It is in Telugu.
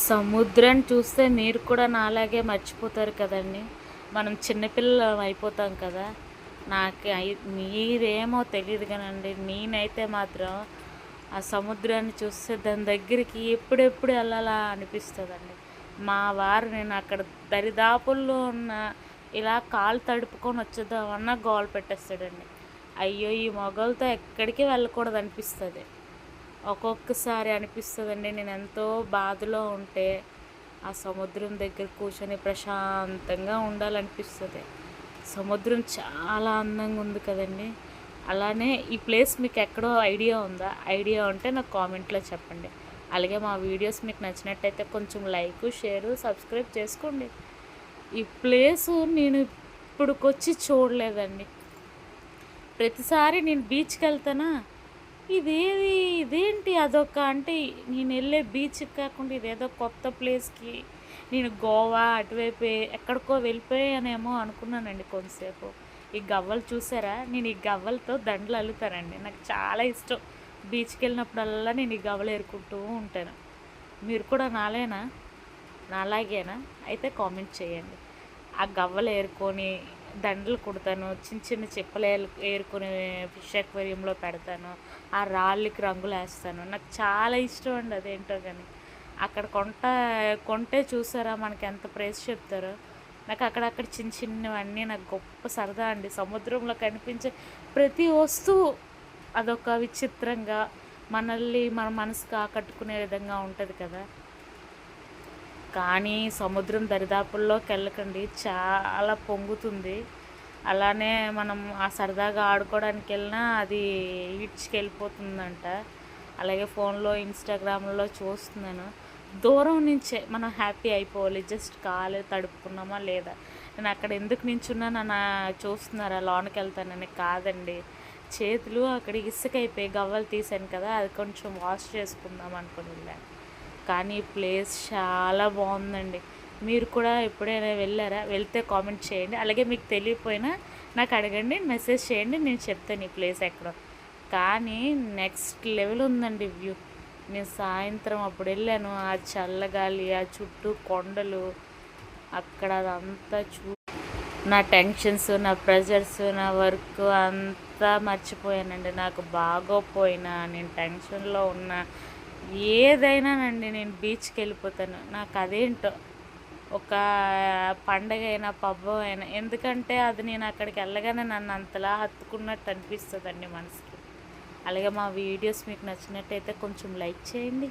సముద్రాన్ని చూస్తే మీరు కూడా నాలాగే మర్చిపోతారు కదండి. మనం చిన్నపిల్లలం అయిపోతాం కదా. మీరేమో తెలియదు కానండి, నేనైతే మాత్రం ఆ సముద్రాన్ని చూస్తే దాని దగ్గరికి ఎప్పుడెప్పుడు వెళ్ళాలా అనిపిస్తుందండి. మా వారు నేను అక్కడ దరిదాపుల్లో ఉన్న ఇలా కాలు తడుపుకొని వచ్చేద్దామన్నా గోల పెట్టేస్తాడండి. అయ్యో, ఈ మొగలతో ఎక్కడికి వెళ్ళకూడదు అనిపిస్తుంది. ఒక్కొక్కసారి అనిపిస్తుందండి, నేను ఎంతో బాధలో ఉంటే ఆ సముద్రం దగ్గర కూర్చొని ప్రశాంతంగా ఉండాలనిపిస్తుంది. సముద్రం చాలా అందంగా ఉంది కదండి. అలానే ఈ ప్లేస్ మీకు ఎక్కడో ఐడియా ఉందా? ఐడియా ఉంటే నాకు కామెంట్లో చెప్పండి. అలాగే మా వీడియోస్ మీకు నచ్చినట్టయితే కొంచెం లైక్, షేరు, సబ్స్క్రైబ్ చేసుకోండి. ఈ ప్లేసు నేను ఇప్పుడుకొచ్చి చూడలేదండి. ప్రతిసారి నేను బీచ్కి వెళ్తానా, ఇదేంటి అదొక అంటే నేను వెళ్ళే బీచ్కి కాకుండా ఇదేదో కొత్త ప్లేస్కి నేను గోవా అటువైపు ఎక్కడికో వెళ్ళిపోయానేమో అనుకున్నానండి కొంతసేపు. ఈ గవ్వలు చూసారా, నేను ఈ గవ్వలతో దండలు అల్లుతానండి. నాకు చాలా ఇష్టం. బీచ్కి వెళ్ళినప్పుడల్లా నేను ఈ గవ్వలు ఏరుకుంటూ ఉంటాను. మీరు కూడా నాలాగేనా అయితే కామెంట్ చేయండి. ఆ గవ్వలు ఏరుకొని దండలు కుడతాను, చిన్న చిన్న చెప్పులు ఏరుకొని ఫిష్ అక్వేరియంలో పెడతాను, ఆ రాళ్ళకి రంగులు వేస్తాను. నాకు చాలా ఇష్టం అండి అదేంటో కానీ. అక్కడ కొంటే చూసారా మనకి ఎంత ప్రైస్ చెప్తారో. నాకు అక్కడక్కడ చిన్న చిన్నవన్నీ నాకు గొప్ప సరదా అండి. సముద్రంలో కనిపించే ప్రతి వస్తువు అదొక విచిత్రంగా మన మనసుకు ఆకట్టుకునే విధంగా ఉంటుంది కదా. కానీ సముద్రం దరిదాపుల్లోకి వెళ్ళకండి, చాలా పొంగుతుంది. అలానే మనం ఆ సరదాగా ఆడుకోవడానికి వెళ్ళినా అది ఈడ్చుకెళ్ళిపోతుందంట. అలాగే ఫోన్లో ఇన్స్టాగ్రామ్లో చూస్తున్నాను. దూరం నుంచే మనం హ్యాపీ అయిపోవాలి. జస్ట్ కాలు తడుపుకున్నామా లేదా, నేను అక్కడ ఎందుకు నించున్నాను నా చూస్తున్నారా లోనికి వెళ్తానని కాదండి. చేతులు అక్కడ ఇసుక అయిపోయి గవ్వలు తీసాను కదా, అది కొంచెం వాష్ చేసుకుందాం అనుకుని వెళ్ళాను. కానీ ప్లేస్ చాలా బాగుందండి. మీరు కూడా ఎప్పుడైనా వెళ్ళారా? వెళ్తే కామెంట్ చేయండి. అలాగే మీకు తెలియకపోయినా నాకు అడగండి, మెసేజ్ చేయండి, నేను చెప్తాను ఈ ప్లేస్ ఎక్కడో. కానీ నెక్స్ట్ లెవెల్ ఉందండి వ్యూ. నేను సాయంత్రం అప్పుడు వెళ్ళాను, ఆ చల్లగాలి, ఆ చుట్టూ కొండలు, అక్కడ అదంతా నా టెన్షన్స్, నా ప్రెజర్స్, నా వర్క్ అంతా మర్చిపోయానండి. నాకు బాగోపోయినా, నేను టెన్షన్లో ఉన్నా, ఏదైనానండి నేను బీచ్కి వెళ్ళిపోతాను. నాకు అదేంటో ఒక పండగ అయినా పబ్బం అయినా, ఎందుకంటే అది నేను అక్కడికి వెళ్ళగానే నన్ను అంతలా హత్తుకున్నట్టు అనిపిస్తుందండి మనసుకి. అలాగే మా వీడియోస్ మీకు నచ్చినట్టయితే కొంచెం లైక్ చేయండి.